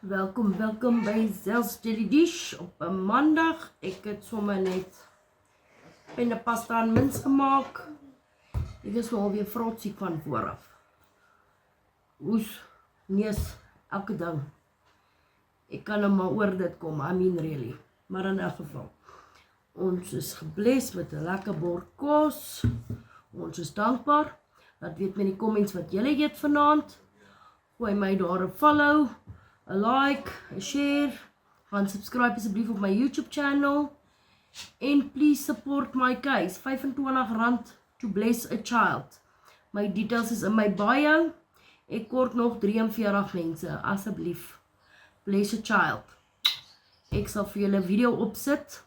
Welkom by Zelfs Jelly Dish op 'n maandag. Ek het sommer net pennepasta en mins gemaak. Ek is nou alweer vrotziek van vooraf. Oes, neus, elke ding. Ek kan nou maar oor dit kom, I mean really. Maar in elk geval, ons is gebless met 'n lekker bord kos. Ons is dankbaar. Laat weet met die comments wat julle eet vanaand. Gooi my daar 'n follow, 'n like, 'n share. Gaan subscribe asseblief op my YouTube channel. And please support my case. R25 to bless a child. My details is in my bio. Ek kort nog 43 mense, asseblief. Bless a child. Ek sal vir julle 'n video opsit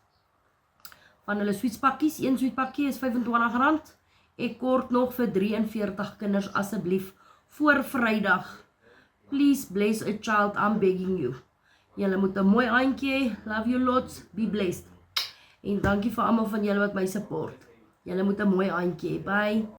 van hulle sweetspakkies. Een sweetpakkie is R25. Ek kort nog vir 43 kinders, asseblief, voor Vrydag. Please bless a child, I'm begging you. Julle moet 'n mooi aandjie hê. Love you lots. Be blessed. En dankie vir almal van julle wat my support. Julle moet 'n mooi aandjie hê. Bye.